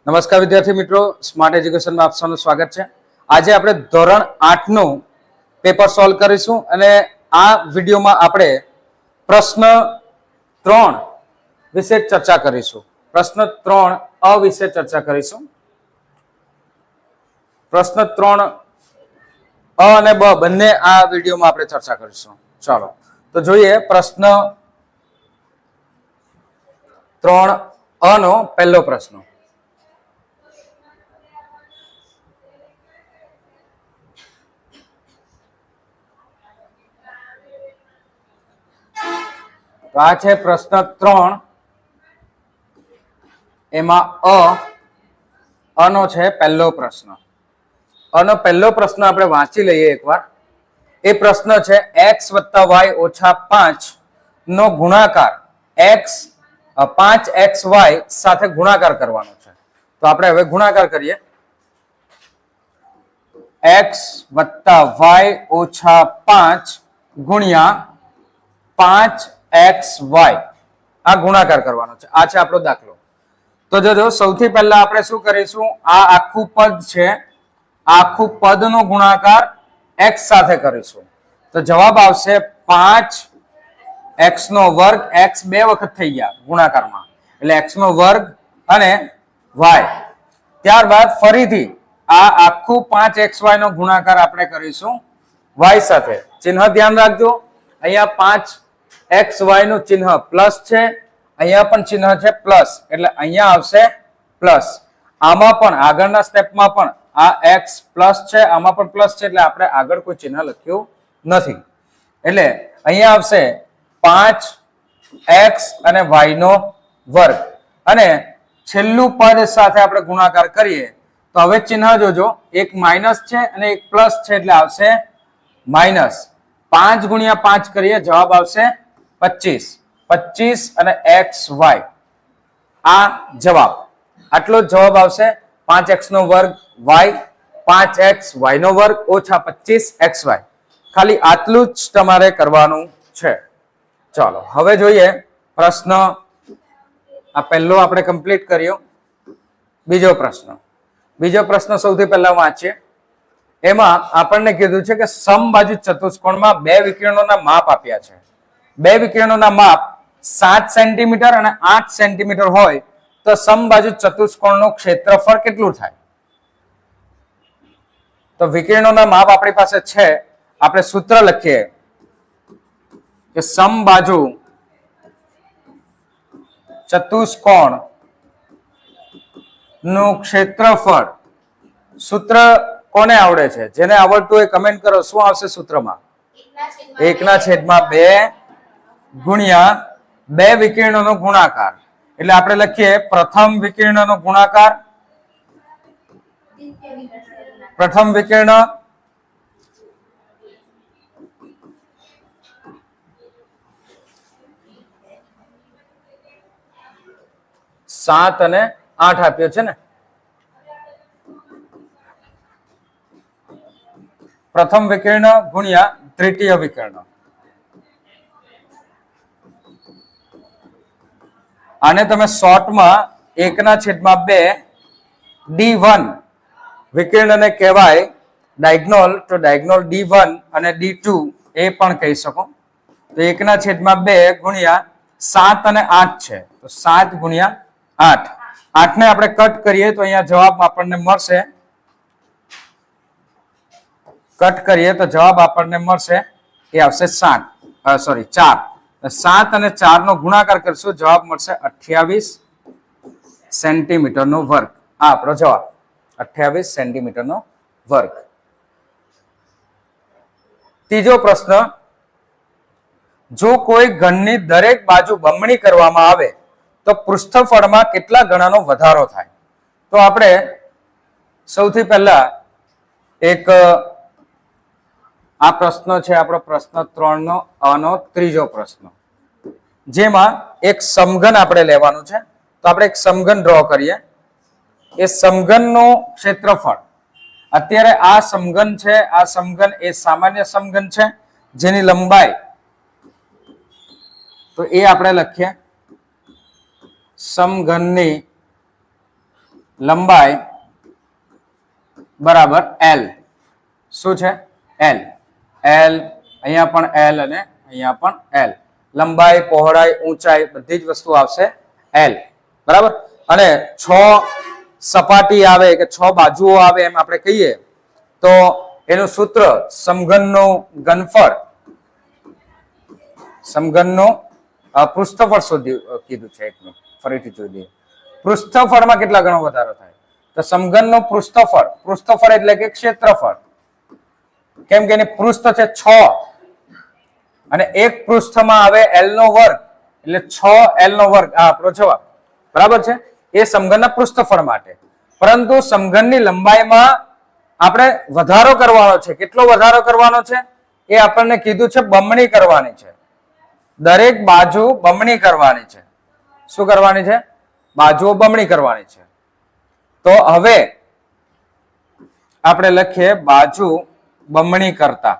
નમસ્કાર વિદ્યાર્થી મિત્રો, સ્માર્ટ એજ્યુકેશનમાં આપ સૌનું સ્વાગત છે। આજે આપણે ધોરણ 8 નું પેપર સોલ્વ કરીશું અને આ વિડિયોમાં આપણે પ્રશ્ન 3 વિશે ચર્ચા કરીશું। પ્રશ્ન 3 અ વિશે ચર્ચા કરીશું। પ્રશ્ન 3 અ અને બ બંને આ વિડિયોમાં આપણે ચર્ચા કરીશું। ચાલો તો જોઈએ પ્રશ્ન 3 અ નો પહેલો પ્રશ્ન। તો આ છે પ્રશ્ન 3 એમાં અ નો છે પહેલો પ્રશ્ન। અનો પહેલો પ્રશ્ન આપણે વાંચી લઈએ એકવાર। એ પ્રશ્ન છે x + y - 5 નો ગુણાકાર x 5xy સાથે ગુણાકાર કરવાનો છે। તો આપણે હવે ગુણાકાર કરીએ। x + y - 5 ગુણ્યા 5xy આ ગુણાકાર કરવાનો છે। આ છે આપણો દાખલો। તો જો સૌથી પહેલા આપણે શું કરીશું, આ આખું પદ છે, આખું પદનો ગુણાકાર x સાથે કરીશું। તો જવાબ આવશે 5x નો વર્ગ। x બે વખત થઈ ગયા ગુણાકારમાં, એટલે x નો વર્ગ અને y। ત્યારબાદ ફરીથી આ આખું 5xy નો ગુણાકાર આપણે કરીશું y સાથે। ચિહ્ન ધ્યાન રાખજો, અહીંયા 5xy નું ચિહ્ન પ્લસ છે, અહીંયા પણ ચિહ્ન છે પ્લસ, એટલે અહીંયા આવશે પ્લસ। આમાં પણ આગળના સ્ટેપમાં પણ આ x પ્લસ છે, આમાં પણ પ્લસ છે, એટલે આપણે આગળ કોઈ ચિહ્ન લખ્યું નથી। એટલે અહીંયા આવશે 5x અને y નો વર્ગ, અને છેલ્લું પદ સાથે આપણે ગુણાકાર કરીએ તો હવે ચિહ્ન જોજો, એક માઇનસ છે અને એક પ્લસ છે, એટલે આવશે માઇનસ। 5 ગુણ્યા 5 કરીએ, જવાબ આવશે 25। 25 અને xy આ જવાબ, આટલો જ જવાબ આવશે। 5x નો વર્ગ y, 5xy નો વર્ગ ઓછા 25xy। ખાલી આટલું જ તમારે કરવાનું છે। ચાલો હવે જોઈએ પ્રશ્ન, આ પહેલો આપણે કમ્પ્લીટ કર્યો। બીજો પ્રશ્ન સૌથી પહેલા વાંચીએ। એમાં આપણને કીધું છે કે સમબાજુ ચતુષ્કોણમાં બે વિકર્ણોના માપ આપ્યા છે। બે વિકર્ણોના માપ 7 સેન્ટીમીટર અને 8 સેન્ટીમીટર હોય તો સમબાજુ ચતુષ્કોણનું ક્ષેત્રફળ કેટલું થાય? તો વિકર્ણોના માપ આપણી પાસે છે, આપણે સૂત્ર લખીએ કે સમબાજુ ચતુષ્કોણ નું ક્ષેત્રફળ। સૂત્ર કોને આવડે છે? જેને આવડતું હોય કમેન્ટ કરો, શું આવશે સૂત્રમાં? 1/2 ગુણ્યા બે વિકર્ણોનો ગુણાકાર। એટલે આપણે લખીએ પ્રથમ વિકર્ણનો ગુણાકાર, પ્રથમ વિકર્ણ સાત અને 8 આપ્યો છે ને, પ્રથમ વિકર્ણ ગુણ્યા તૃતીય વિકર્ણ। આને તમે શોર્ટમાં 1/2 d1 વિકર્ણને કહેવાય ડાયગોનલ, તો ડાયગોનલ d1 અને d2 એ પણ કહી શકો। તો 1/2 ગુણ્યા 7 અને 8 છે, તો 7 ગુણ્યા 8। 8 ને આપણે કટ કરીએ તો અહીંયા જવાબ આપણને મળશે, કટ કરીએ તો જવાબ આપણને મળશે, એ આવશે 4। 7 અને 4 નો ગુણાકાર કરશું, જવાબ મળશે 28 સેન્ટીમીટર નો વર્ગ। આ આપણો જવાબ 28 સેન્ટીમીટર નો વર્ગ। ત્રીજો પ્રશ્ન, જો કોઈ ઘનની દરેક બાજુ બમણી કરવામાં આવે તો પૃષ્ઠફળમાં કેટલા ગણાનો વધારો થાય? તો આપણે સૌથી પહેલા એક આ પ્રશ્ન છે આપણો પ્રશ્ન 3 નો આનો ત્રીજો પ્રશ્ન, જેમાં એક સમઘન આપણે લેવાનું છે। તો આપણે એક સમઘન ડ્રો કરીએ। એ સમઘનનું ક્ષેત્રફળ, અત્યારે આ સમઘન છે, આ સમઘન એ સામાન્ય સમઘન છે, જેની લંબાઈ, તો એ આપણે લખીએ સમઘનની લંબાઈ બરાબર એલ. શું છે? એલ. એલ, અહીંયા પણ એલ અને અહીંયા પણ એલ. લંબાઈ, પહોળાઈ, ઊંચાઈ બધી જ વસ્તુ આવશે એલ. બરાબર. અને 6 સપાટી આવે કે 6 બાજુઓ આવે એમ આપણે કહીએ તો એનું સૂત્ર સમઘનનું ઘનફળ, સમઘનનું પૃષ્ઠફળ શોધી કીધું છે. એક મિનિટ ફરીથી જોઈ લઈએ. પૃષ્ઠફળમાં કેટલા ગણો વધારો થાય? તો સમઘનનું પૃષ્ઠફળ, પૃષ્ઠફળ એટલે કે ક્ષેત્રફળ, કેમ કે એની પૃષ્ઠ છે 6 અને એક પૃષ્ઠમાં આવે l નો વર્ગ એટલે 6l નો વર્ગ. આ આપણો જવાબ. બરાબર છે. એ સમઘનના પૃષ્ઠફળ માટે. પરંતુ સમઘનની લંબાઈમાં આપણે વધારો કરવાનો છે. કેટલો વધારો કરવાનો છે? એ આપણને કીધું છે બમણી કરવાની છે. દરેક બાજુ બમણી કરવાની છે. શું કરવાની છે? બાજુઓ બમણી કરવાની છે. તો હવે આપણે લખીએ બાજુ બમણી કરતા.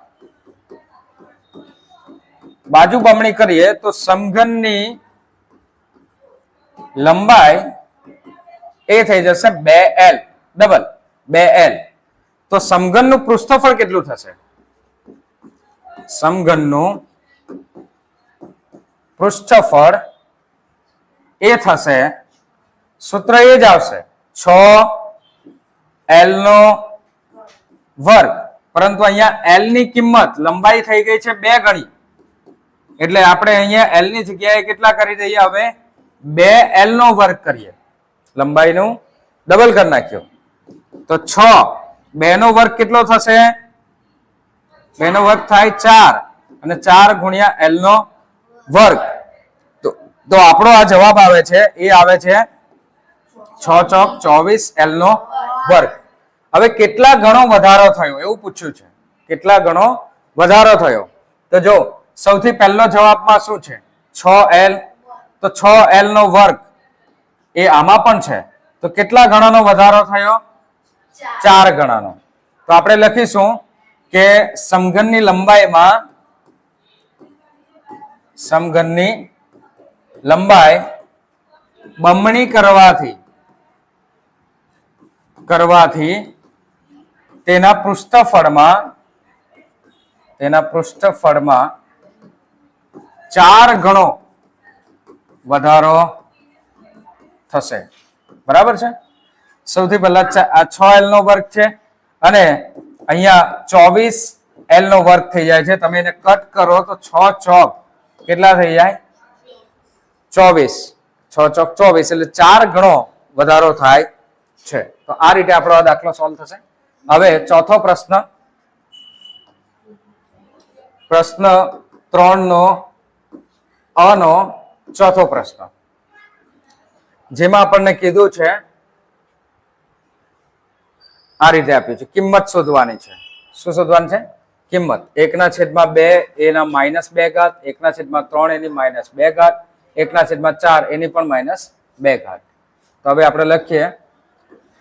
બાજુ બમણી કરીએ તો સમઘનની લંબાઈ એ થઈ જશે 2l ડબલ 2l. તો સમઘનનું પૃષ્ઠફળ કેટલું થશે? સમઘનનું પૃષ્ઠફળ એ થશે, સૂત્ર એ જ આવશે 6l નો વર્ગ. પરંતુ અહીંયા l ની કિંમત લંબાઈ થઈ ગઈ છે 2 ગણી, એટલે આપણે અહીંયા l ની જગ્યાએ કેટલા કરી દઈએ? હવે 2l નો વર્ગ કરીએ. લંબાઈનું ડબલ કરી નાખ્યો તો 6, 2 નો વર્ગ કેટલો થશે? 2 નો વર્ગ થાય 4 અને 4 ગુણ્યા l નો વર્ગ. તો આપણો આ જવાબ આવે છે એ આવે છે 6 ચોક 24 l નો વર્ગ. હવે કેટલા ગણો વધારો થયો એવું પૂછ્યું છે. કેટલા ગણો વધારો થયો? તો જો સૌથી પહેલો જવાબમાં શું છે? 6l. તો 6l નો વર્ગ એ આમાં પણ છે. તો કેટલા ગણાનો વધારો થયો? 4 ગણાનો. તો આપણે લખીશું કે સમઘનની લંબાઈમાં, સમઘનની લંબાઈ બમણી કરવાથી તેના પૃષ્ઠફળમાં 4 ગણો વધારો થશે. બરાબર છે. સૌથી પહેલા આ 6l નો વર્ગ છે અને અહીંયા 24l નો વર્ગ થઈ જાય છે. તમે એને કટ કરો તો 6 ચોક કેટલા થઈ જાય? 24. 6 ચોક 24 એટલે 4 ગણો વધારો થાય છે. તો આ રીતે આપણો આ દાખલો સોલ્વ થશે. હવે ચોથો પ્રશ્ન, પ્રશ્ન 3 નો અ નો ચોથો પ્રશ્ન, જેમાં આપણને કીધું છે આ રીતે આપ્યું છે કિંમત શોધવાની છે. શું શોધવાની છે? કિંમત. 1/2 એના -2 ઘાત, 1/3 એની -2 ઘાત, 1/4 એની પણ -2 ઘાત. તો હવે આપણે લખીએ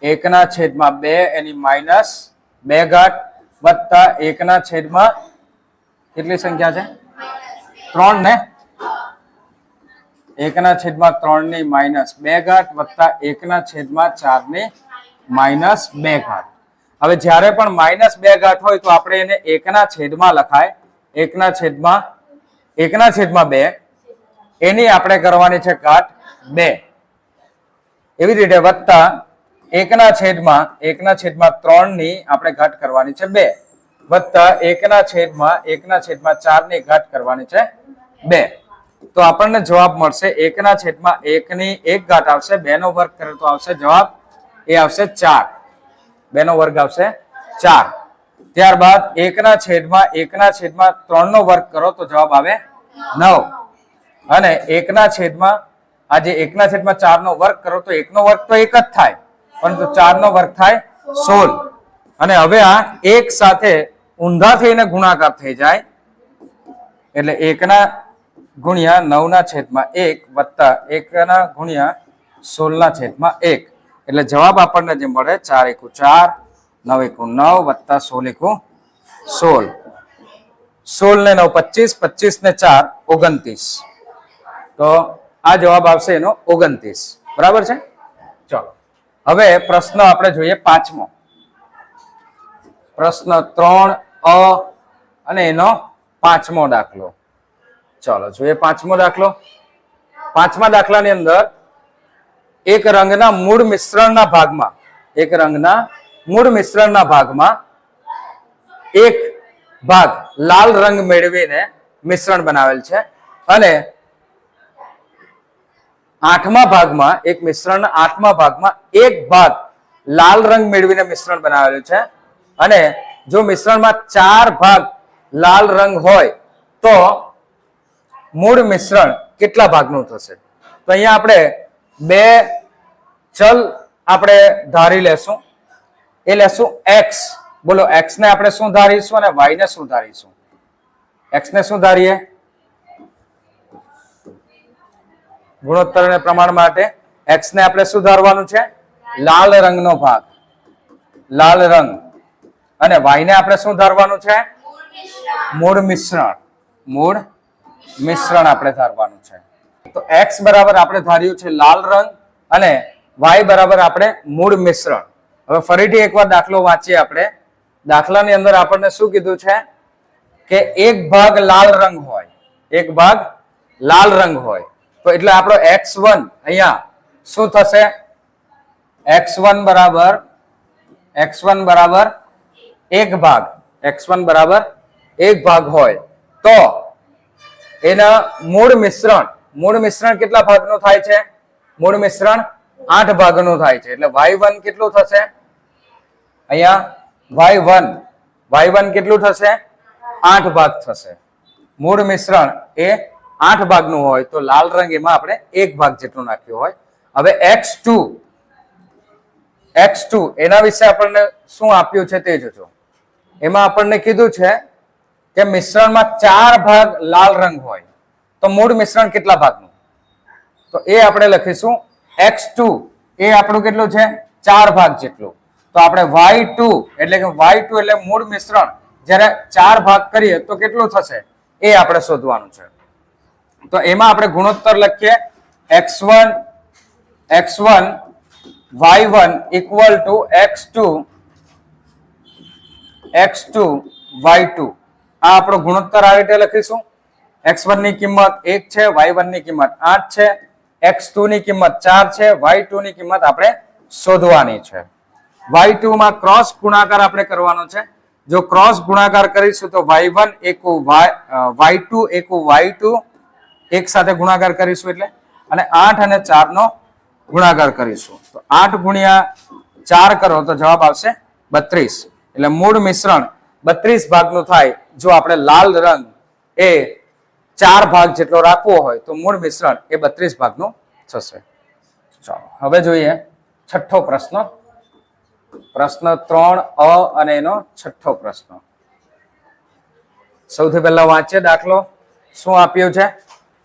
1/2 એની -2 ઘાત વત્તા 1/, કેટલી સંખ્યા છે? 3 ને 1/3 ની -2 ઘાત વત્તા 1/4 ની -2 ઘાત. હવે જ્યારે પણ -2 ઘાત હોય તો આપણે એને 1/માં લખાય. 1/2 એની આપણે કરવાની છે ઘાત 2. એવી રીતે વત્તા 1/3 ની આપણે ઘાત કરવાની છે 2 વત્તા 1/4 ની ઘાત કરવાની છે 2. તો આપણને જવાબ મળશે 1/1 ની 1 ઘાત આવશે. 2 નો વર્ગ કરે તો આવશે જવાબ એ આવશે 4. 2 નો વર્ગ આવશે 4. ત્યારબાદ 1/3 નો વર્ગ કરો તો જવાબ આવે 9 અને 1/4 નો વર્ગ કરો તો 1 નો વર્ગ તો 1 જ થાય, પરંતુ 4 નો વર્ગ થાય 16. અને હવે આ 1 સાથે ઊંધા થઈને ગુણાકાર થઈ જાય એટલે 1/9/1 વત્તા 1/16/1 એટલે જવાબ આપણને જે મળે 4 × 1 = 4, 9 × 9 વત્તા 16 × 16. 16 ને 9 25, 25 ને 4 29. તો આ જવાબ આવશે એનો 29. બરાબર છે. ચલો હવે પ્રશ્ન આપણે જોઈએ પાંચમો. પ્રશ્ન 3 અને એનો પાંચમો દાખલો. ચાલો જોઈએ પાંચમો દાખલો. પાંચમા દાખલાની અંદર એક રંગના મૂળ મિશ્રણના ભાગમાં એક ભાગ લાલ રંગ મેળવીને મિશ્રણ બનાવેલ છે અને આઠમા ભાગમાં એક ભાગ લાલ રંગ મેળવીને મિશ્રણ બનાવેલું છે અને જો મિશ્રણમાં 4 ભાગ લાલ રંગ હોય તો મૂળ મિશ્રણ કેટલા ભાગનું થશે? તો અહીંયા આપણે બે ચલ આપણે ધારી લેશું. એ લેશું x. બોલો x ને આપણે શું ધારીશું અને y ને શું ધારીશું? x ને શું ધારીએ? ગુણોત્તર અને પ્રમાણ માટે x ને આપણે શું ધારવાનું છે? લાલ રંગનો ભાગ, લાલ રંગ. અને y ને આપણે શું ધારવાનું છે? મૂળ મિશ્રણ આપણે ધારવાનું છે. તો x બરાબર આપણે ધાર્યું છે લાલ રંગ અને y બરાબર આપણે મૂળ મિશ્રણ. હવે ફરીથી એકવાર દાખલો વાંચીએ આપણે. દાખલાની અંદર આપણને શું કીધું છે કે એક ભાગ લાલ રંગ હોય, તો એટલે આપણો x1 અહીંયા શું થશે? x1 બરાબર એક ભાગ હોય તો એના મૂળ મિશ્રણ કેટલા ભાગનું થાય છે? મૂળ મિશ્રણ 8 ભાગનું થાય છે. એટલે y1 કેટલું થશે? અહીંયા y1 કેટલું થશે? 8 ભાગ થશે. મૂળ મિશ્રણ એ 8 ભાગનું હોય તો લાલ રંગ એમાં આપણે 1 ભાગ જેટલું નાખ્યું હોય. હવે x2 એના વિશે આપણને શું આપ્યું છે તે જોજો. એમાં આપણને કીધું છે કે મિશ્રણમાં 4 ભાગ લાલ રંગ હોય તો મૂળ મિશ્રણ કેટલા ભાગનું? તો એ આપણે લખીશું x2 એ આપણું કેટલું છે? 4 ભાગ જેટલું. તો આપણે y2 એટલે મૂળ મિશ્રણ જ્યારે 4 ભાગ કરીએ તો કેટલું થશે એ આપણે શોધવાનું છે. તો એમાં આપણે ગુણોત્તર લખીએ x1 y1 equal to x2 y2. આ આપણો ગુણોત્તર આ રીતે લખીશું. x1 ની કિંમત 1 છે, y1 ની કિંમત 8 છે, x2 ની કિંમત 4 છે, y2 ની કિંમત આપણે શોધવાની છે. y2 માં ક્રોસ ગુણાકાર આપણે કરવાનો છે. જો ક્રોસ ગુણાકાર કરીશું તો y1 એકુ y2 એકુ y2 એક સાથે ગુણાકાર કરીશું એટલે અને 8 અને 4 નો ગુણાકાર કરીશું તો 8 ગુણ્યા 4 કરો તો જવાબ આવશે 32. એટલે મૂળ મિશ્રણ 32 ભાગનું થાય. જો આપણે લાલ રંગ એ 4 ભાગ જેટલો રાખવો હોય તો મૂળ મિશ્રણ એ 32 ભાગનું થશે. ચાલો હવે જોઈએ છઠ્ઠો પ્રશ્ન. પ્રશ્ન 3 અને એનો છઠ્ઠો પ્રશ્ન. સૌથી પહેલા વાંચીએ દાખલો. શું આપ્યું છે?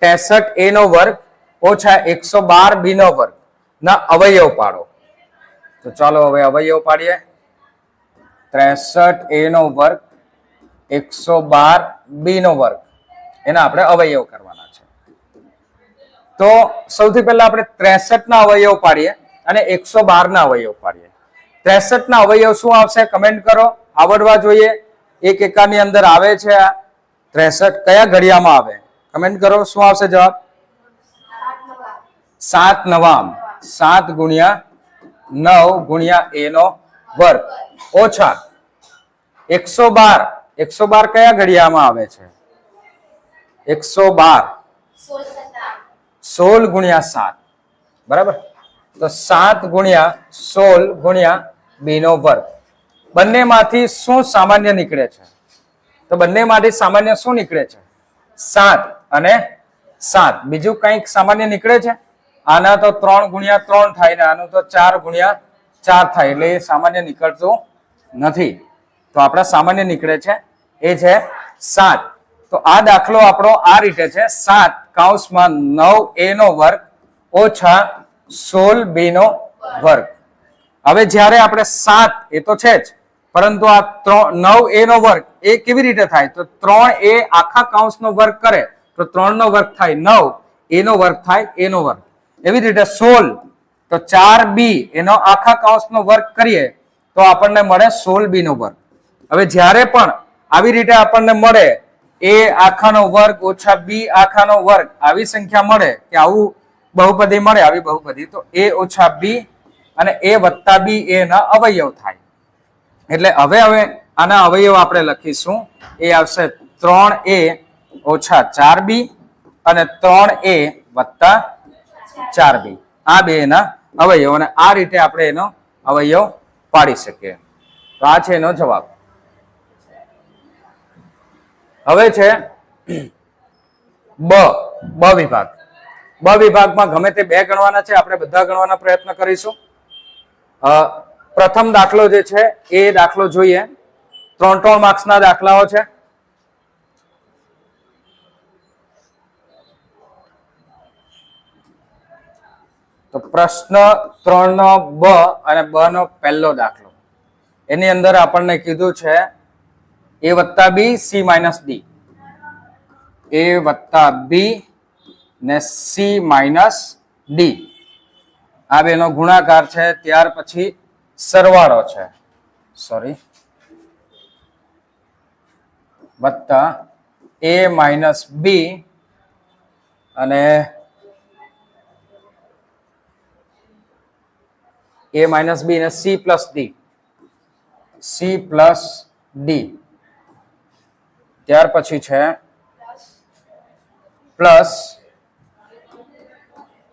63a નો વર્ગ ઓછા 112b નો વર્ગ ના અવયવ પાડો. તો ચાલો હવે અવયવ પાડીએ. 63a નો વર્ગ 112b નો વર્ગ એના આપણે અવયવ કરવાના છે. તો સૌથી પહેલા આપણે 63 ના અવયવ પાડીએ અને 112 ના અવયવ પાડીએ. 63 ના અવયવ શું આવશે? કમેન્ટ કરો. આવડવા જોઈએ. એક એકાની અંદર આવે છે 63 કયા ઘડિયામાં આવે? કમેન્ટ કરો. શું આવશે જવાબ? 7 નવામ. 7 ગુણ્યા 9 ગુણ્યા a નો વર્ગ ઓછા 112. 112 કયા ઘડિયામાં આવે છે? 112 16 ગુણ્યા 7. બરાબર. તો 7 ગુણ્યા 16 ગુણ્યા b નો વર્ગ. બંનેમાંથી શું સામાન્ય નીકળે છે? તો બંનેમાંથી સામાન્ય શું નીકળે છે? 7 અને 7. બીજું કંઈક સામાન્ય નીકળે છે? આના તો 3 ગુણ્યા 3 થાય ને આનું તો 4 ગુણ્યા 4 થાય એટલે એ સામાન્ય નીકળતું નથી. તો આપણા સામાન્ય નીકળે છે એ છે 7. તો આ દાખલો આપણો આ રીતે છે. 7 કૌંસમાં 9a નો વર્ગ ઓછા 16b નો વર્ગ. હવે જ્યારે આપણે 7 એ તો છે જ પરંતુ આ 9a નો વર્ગ એ કેવી રીતે થાય? તો 3a આખા કૌંસનો વર્ગ કરે તો 3 નો વર્ગ થાય 9, a નો વર્ગ થાય a નો વર્ગ. એવી રીતે 16 તો 4b એનો આખા કૌંસનો વર્ગ કરીએ તો આપણને મળે 16b નો વર્ગ. હવે જ્યારે પણ આવી રીતે આપણને મળે a આખાનો વર્ગ ઓછા b આખાનો વર્ગ આવી સંખ્યા મળે કે આવું બહુપદી મળે આવી બહુપદી તો a ઓછા b અને a વત્તા b એના અવયવ થાય. એટલે હવે આના અવયવ આપણે લખીશું એ આવશે 3a ઓછા 4b અને 3a વત્તા 4b આ બે એના અવયવ અને આ રીતે આપણે એનો અવયવ પાડી શકીએ. તો આ છે એનો જવાબ. હવે છે બ વિભાગ. બ વિભાગમાં ગમે તે બે ગણવાના છે આપણે બધા ગણવાના પ્રયત્ન કરીશું. પ્રથમ દાખલો જે છે એ દાખલો જોઈએ. 3 માર્ક્સના દાખલાઓ છે. તો પ્રશ્ન 3 નો બ અને બ નો પહેલો દાખલો એની અંદર આપણને કીધું છે a વત્તા b c minus d. a વત્તા b ને c માઇનસ d આ બેનો ગુણાકાર છે. ત્યાર પછી સરવાળો છે વત્તા a માઇનસ b અને a માઇનસ b ને c પ્લસ d ત્યાર પછી છે plus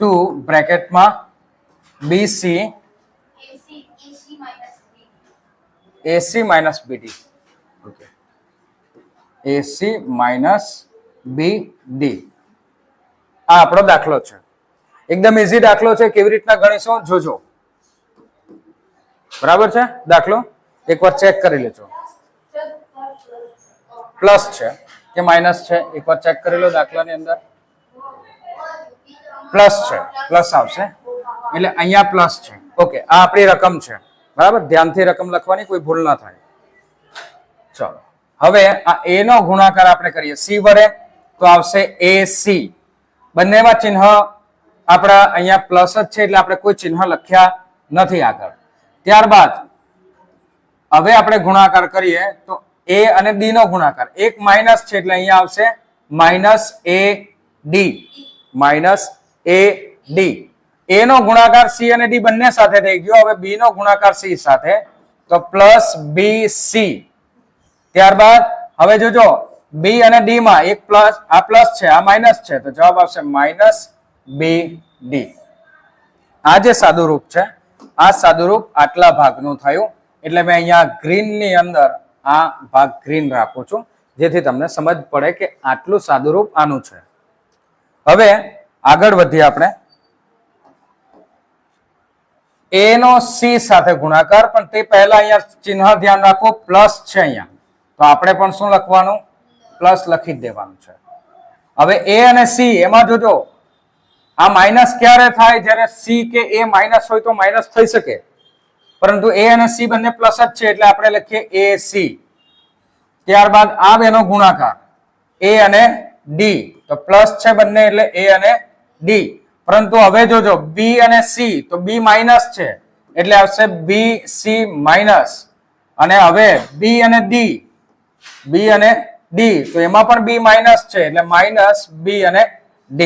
2 બ્રેકેટમાં bc ac minus bd. Okay ac minus bd આ આપણો દાખલો છે. એકદમ ઈઝી દાખલો છે. કેવી રીતના ગણીશું જોજો. બરાબર છે દાખલો એકવાર ચેક કરી લેજો. પ્લસ છે કે માઇનસ છે એકવાર ચેક કરી લો. દાખલાની અંદર પ્લસ છે પ્લસ આવશે એટલે અહીંયા પ્લસ છે. ઓકે આ આપણી રકમ છે. બરાબર ધ્યાનથી રકમ લખવાની કોઈ ભૂલ ના થાય. ચલો હવે આ a નો ગુણાકાર આપણે કરીએ c વડે તો આવશે ac. બંનેમાં ચિહ્ન આપણા અહીંયા પ્લસ જ છે એટલે આપણે કોઈ ચિહ્ન લખ્યા નથી આગળ. ત્યારબાદ હવે આપણે ગુણાકાર કરીએ તો a અને d નો ગુણાકાર એક માઇનસ છે એટલે અહીંયા આવશે માઇનસ ad. a નો ગુણાકાર c અને d બંને સાથે થઈ ગયો. હવે b નો ગુણાકાર c સાથે તો પ્લસ bc. ત્યારબાદ હવે જોજો b અને d માં એક પ્લસ આ પ્લસ છે આ માઇનસ છે તો જવાબ આવશે માઇનસ bd. આ જે સાદુરૂપ છે આ સાદુરૂપ આટલા ભાગનું થયું એટલે મેં અહીંયા ગ્રીન ની અંદર આ ભાગ ગ્રીન રાખું છું જેથી તમને સમજ પડે કે આટલું સાદુરૂપ આનું છે. હવે આગળ વધીએ આપણે. a નો c સાથે ગુણાકાર પણ તે પહેલા અહીંયા ચિહ્ન ધ્યાન રાખો પ્લસ છે અહીંયા તો આપણે પણ શું લખવાનું પ્લસ લખી જ દેવાનું છે. હવે a અને c એમાં જોજો આ માઇનસ ક્યારે થાય જ્યારે c કે a માઇનસ હોય તો માઇનસ થઈ શકે પરંતુ a અને c બંને પ્લસ જ છે એટલે આપણે લખીએ ac. ત્યારબાદ આ બેનો ગુણાકાર a અને d તો પ્લસ છે બંને એટલે a અને d. પરંતુ હવે જોજો b અને c તો b માઇનસ છે એટલે આવશે bc માઇનસ અને હવે b અને d તો એમાં પણ b માઇનસ છે એટલે માઇનસ b અને d.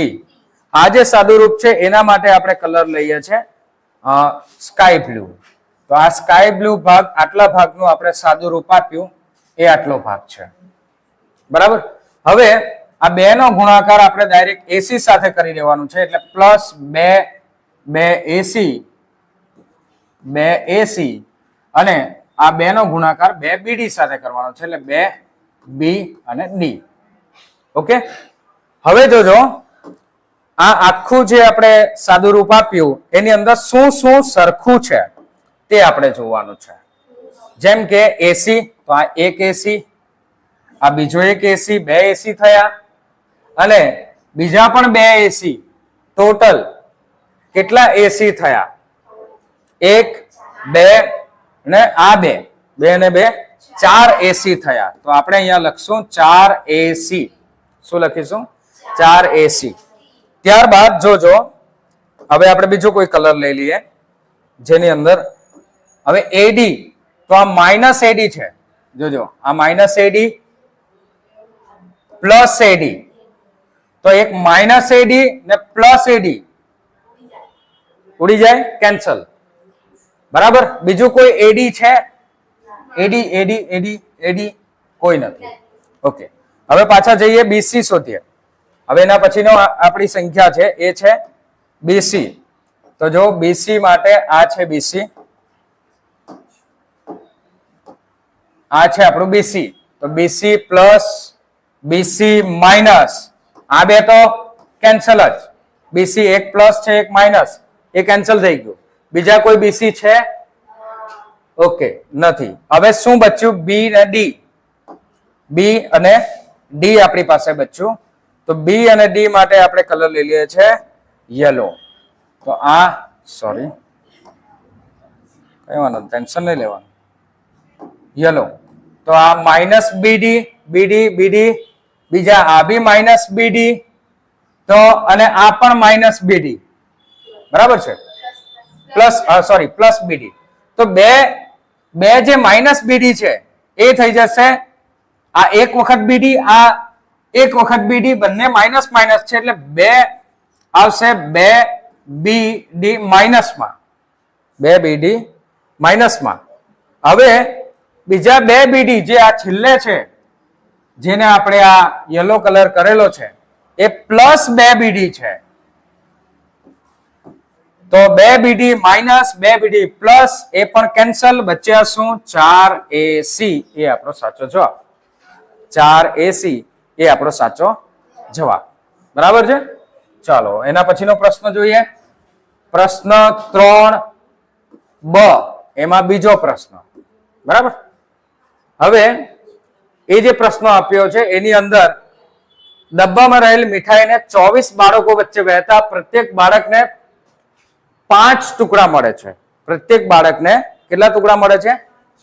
આ જે સાદુરૂપ છે એના માટે આપણે કલર લઈએ છે સ્કાય બ્લુ. તો આ સ્કાય બ્લુ ભાગ આટલા ભાગનું આપણે સાદુરૂપ આપ્યું એ આટલો ભાગ છે. બરાબર. હવે આ બે નો ગુણાકાર આપણે ડાયરેક્ટ AC સાથે કરી દેવાનું છે એટલે પ્લસ 2AC અને આ બે નો ગુણાકાર 2BD સાથે કરવાનો છે એટલે 2B અને D. ઓકે હવે જોજો આ આખું જે આપણે સાદુરૂપ આપ્યું એની અંદર શું શું સરખું છે તે આપણે જોવાનું છે. જેમ કે AC તો આ એક AC આ બીજો એક AC 2 AC થયા અને બીજા પણ 2 AC ટોટલ કેટલા AC થયા 1 2 ને આ 2 અને 2 4 AC થયા. તો આપણે અહીંયા લખશું 4 AC. શું લખીશું 4 AC. ત્યારબાદ જોજો હવે આપણે બીજો કોઈ કલર લઈ લઈએ જેની અંદર હવે એડી, તો આ માઇનસ એડી છે, જોજો આ માઇનસ એડી પ્લસ એડી, તો એક માઇનસ એડી ને પ્લસ એડી ઉડી જાય, કેન્સલ. બરાબર. બીજું કોઈ એડી છે? એડી એડી એડી એડી કોઈ નથી. ઓકે, હવે પાછા જઈએ બીસી શોધીએ. હવે એના પછીનો આપણી સંખ્યા છે એ છે બીસી. તો જો બીસી માટે આ છે બીસી, આ છે આપણું બીસી. તો બીસી પ્લસ બીસી માઇનસ, આ બે તો કેન્સલ જ. બીસી એક પ્લસ છે એક માઇનસ, એ કેન્સલ થઈ ગયું. બીજા કોઈ બીસી છે? ઓકે, નથી. હવે શું બચ્યું? બી અને ડી. બી અને ડી આપણી પાસે બચ્યું. તો બી અને ડી માટે આપણે કલર લઈ લઈએ છે યલો. તો આ સોરી કઈ વાંધો ટેન્શન નહીં લેવાનું, યલો. તો આ માઇનસ બીડી, બીડી બીડી, બીજા આ બી માઇનસ બીડી, તો અને આ પણ માઇનસ બીડી. બરાબર છે, પ્લસ સોરી પ્લસ બીડી. તો બે જે માઇનસ બીડી છે એ થઈ જશે આ એક વખત બીડી, આ એક વખત બીડી, બંને માઇનસ માઇનસ છે એટલે બે આવશે, બે બી ડી માઇનસમાં, બે બીડી માઇનસમાં. હવે બીજા બે બીડી જે આ છેલ્લે છે, જેને આપણે આ યલો કલર કરેલો છે, એ પ્લસ બે બીડી છે. તો બે બીડી માઇનસ, બે બીડી પ્લસ, એ પણ કેન્સલ. બચ્યા શું? 4AC એ આપણો સાચો જવાબ. 4AC એ આપણો સાચો જવાબ. બરાબર છે. ચાલો એના પછીનો પ્રશ્ન જોઈએ. પ્રશ્ન 3B, એમાં બીજો પ્રશ્ન. બરાબર. હવે એ જે પ્રશ્ન આપ્યો છે એની અંદર ડબ્બામાં રહેલ મીઠાઈને 24 બાળકો વચ્ચે વહેતા પ્રત્યેક બાળકને 5 ટુકડા મળે છે. પ્રત્યેક બાળકને કેટલા ટુકડા મળે છે?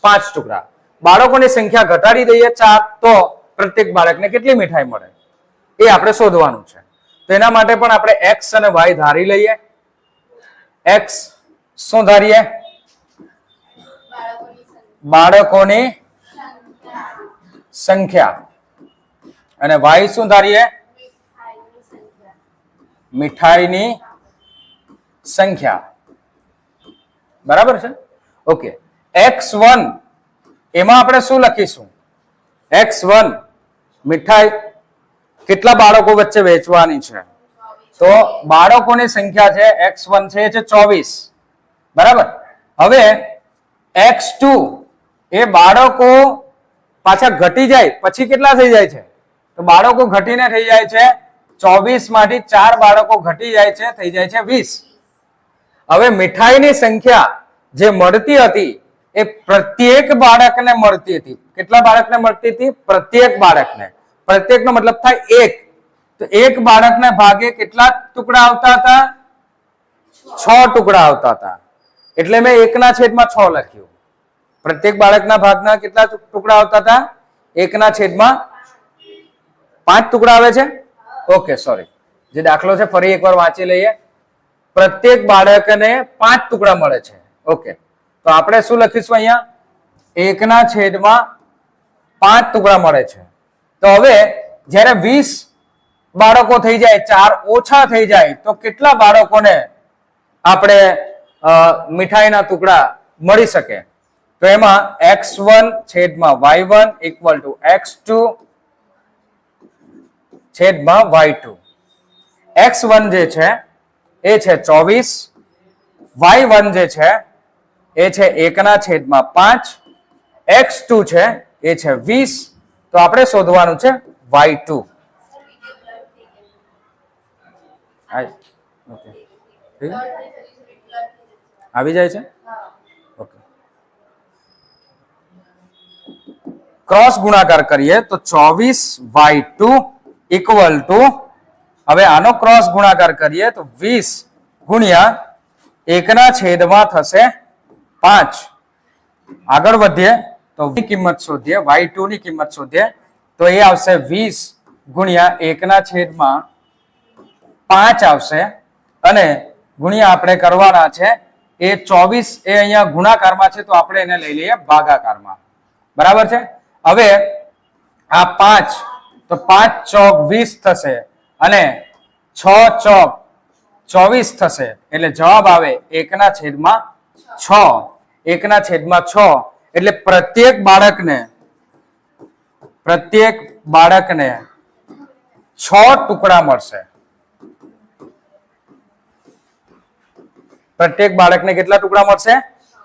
5 ટુકડા. બાળકોની સંખ્યા ઘટાડી દઈએ 4, તો પ્રત્યેક બાળકને કેટલી મીઠાઈ મળે એ આપણે શોધવાનું છે. તો એના માટે પણ આપણે x અને y ધારી લઈએ. x શું ધારીએ? બાળકોની સંખ્યા. અને y શું ધારીએ? મીઠાઈની સંખ્યા. બરાબર છે. ઓકે, x1 એમાં આપણે શું લખીશું? x1 મીઠાઈ કેટલા બાળકો વચ્ચે વેચવાની છે? તો બાળકોની સંખ્યા છે x1 છે 24. બરાબર. હવે x2 એ બાળકો પાછા ઘટી જાય પછી કેટલા થઈ જાય છે? તો બાળકો ઘટીને થઈ જાય છે 24 માંથી 4 બાળકો ઘટી જાય છે, થઈ જાય છે 20. હવે મીઠાઈની સંખ્યા જે મળતી હતી એ પ્રત્યેક બાળકને મળતી હતી. કેટલા બાળકને મળતી હતી? પ્રત્યેક બાળકને. પ્રત્યેકનો મતલબ થાય એક. તો એક બાળકને ભાગે કેટલા ટુકડા આવતા હતા? 6 ટુકડા આવતા હતા. એટલે મેં 1/6 લખ્યું. પ્રત્યેક બાળકના ભાગના કેટલા ટુકડા આવતા હતા? 1/5 ટુકડા આવે છે. ઓકે, સોરી, જે દાખલો છે ફરી એકવાર વાંચી લઈએ. પ્રત્યેક બાળકને 5 ટુકડા મળે છે. ઓકે, તો આપણે શું લખીશું અહીંયા? 1/5 ટુકડા મળે છે. તો હવે જ્યારે 20 બાળકો થઈ જાય, 4 ઓછા થઈ જાય, તો કેટલા બાળકોને આપણે મીઠાઈના ટુકડા મળી શકે? તો એમાં x1 છેદમાં y1 ઇક્વલ ટુ x2 છેદમાં y2. x1 જે છે એ છે 24, y1 જે છે એ છે 1/5, x2 છે એ છે 20. તો આપણે શોધવાનું છે y2. આવી જાય છે. ઓકે, ક્રોસ ગુણાકાર કરીએ તો 24y2 ઇક્વલ ટુ, હવે આનો ક્રોસ ગુણાકાર કરીએ તો 20 ગુણ્યા 1/5 થશે 5. આગળ વધીએ તો ની કિંમત શોધીએ, y2 ની કિંમત શોધીએ તો એ આવશે 20 ગુણ્યા 1/5 આવશે. અને ગુણ્યા આપણે કરવાના છે એ 24 એ અહીંયા ગુણાકારમાં છે તો આપણે એને લઈ લઈએ ભાગાકારમાં. બરાબર છે. હવે આ 5 તો 5 ચોક 20 થશે અને 6 ચોક 24 થશે એટલે જવાબ આવે 1/6. 1/6 એટલે પ્રત્યેક બાળકને 6 ટુકડા મળશે. પ્રત્યેક બાળકને કેટલા ટુકડા મળશે?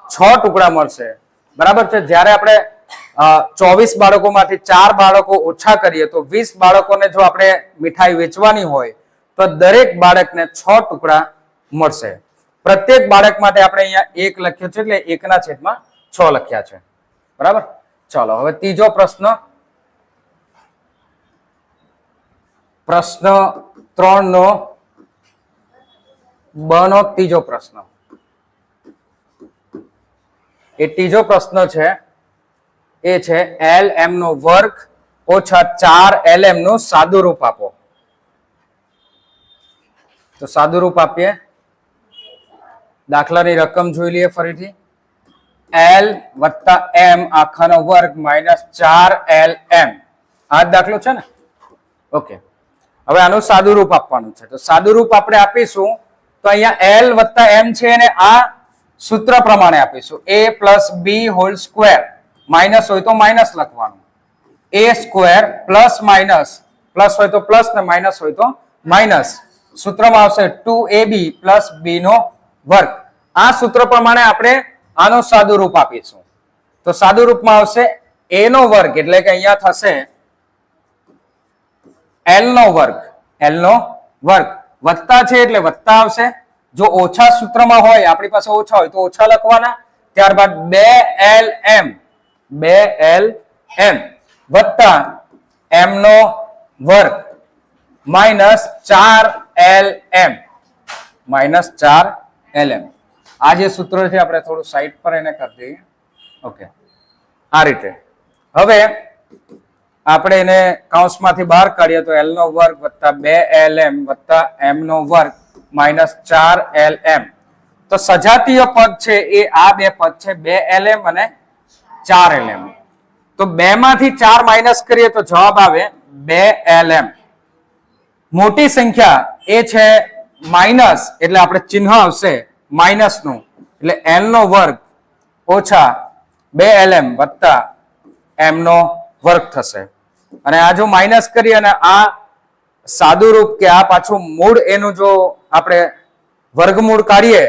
6 ટુકડા મળશે. બરાબર છે. જ્યારે આપણે 24 બાળકોમાંથી 4 બાળકો ઓછા કરીએ તો 20 બાળકોને જો આપણે મીઠાઈ વેચવાની હોય તો દરેક બાળકને 6 ટુકડા મળશે. પ્રત્યેક બાળક માટે આપણે અહીંયા 1 લખ્યો છે એટલે 1/6 લખ્યા છે. બરાબર. ચાલો હવે ત્રીજો પ્રશ્ન 3 નો બ નો ત્રીજો પ્રશ્ન. એ ત્રીજો પ્રશ્ન છે એ છે LM નો વર્ગ ઓછા 4LM નું સાદુરૂપ આપો. તો સાદુરૂપ આપીએ. દાખલાની રકમ જોઈ લઈએ ફરીથી. L વત્તા M આખાનો વર્ગ માઇનસ 4LM. આ દાખલો છે ને? ઓકે. હવે આનું સાદુરૂપ આપવાનું છે. તો સાદુરૂપ આપણે આપીશું તો અહીંયા L વત્તા M છે અને આ સૂત્ર પ્રમાણે આપીશું. A plus B whole square. Minus હોય તો માઇનસ લખવાનું. A square plus minus, plus હોય તો પ્લસ ને માઇનસ હોય તો માઇનસ. સૂત્રમાં આવશે 2AB પ્લસ B નો વર્ગ. આ સૂત્ર પ્રમાણે આપણે આનો સાદુરૂપ આપીશું. તો સાદુરૂપમાં આવશે A નો વર્ગ એટલે કે અહીંયા થશે L નો વર્ગ. L નો વર્ગ વત્તા છે એટલે વત્તા આવશે. જો ઓછા સૂત્રમાં હોય, આપણી પાસે ઓછા હોય તો ઓછા લખવાના. ત્યારબાદ 2LM વત્તા M નો વર્ગ માઇનસ 4LM. આ જે સૂત્ર છે આપણે થોડું સાઈડ પર એને કરી દઈએ. ઓકે. આ રીતે હવે આપણે એને કૌંસમાંથી બહાર કાઢીએ તો L નો વર્ગ વત્તા 2LM વત્તા M નો વર્ગ માઇનસ 4LM. તો સજાતીય પદ છે એ આ બે પદ છે 2LM અને 4LM. તો 2 માંથી 4 માઇનસ કરીએ તો જવાબ આવે 2LM. મોટી સંખ્યા એ છે માઇનસ એટલે આપણે ચિહ્ન આવશે માઇનસ નું એટલે L નો વર્ગ ઓછા 2LM વત્તા M નો વર્ગ થશે. અને આ જો માઇનસ કરી અને આ સાદુરૂપ કે આ પાછું મૂળ એનું જો આપણે વર્ગમૂળ કાઢીએ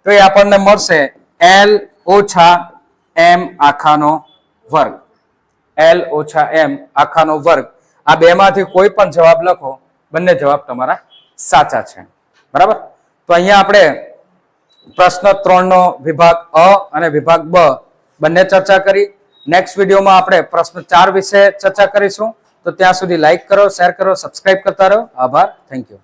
તો એ આપણને મળશે L ઓછા M આખાનો વર્ગ. L ઓછા M આખાનો વર્ગ. આ બે માંથી કોઈ પણ જવાબ લખો, બંને જવાબ તમારા સાચા છે. બરાબર. તો અહીંયા આપણે પ્રશ્ન 3 નો વિભાગ અ અને વિભાગ બ બંને ચર્ચા કરી. નેક્સ્ટ વિડીયોમાં આપણે પ્રશ્ન 4 વિશે ચર્ચા કરીશું. તો ત્યાં સુધી લાઈક કરો, શેર કરો, સબસ્ક્રાઇબ કરતા રહો. આભાર. Thank you.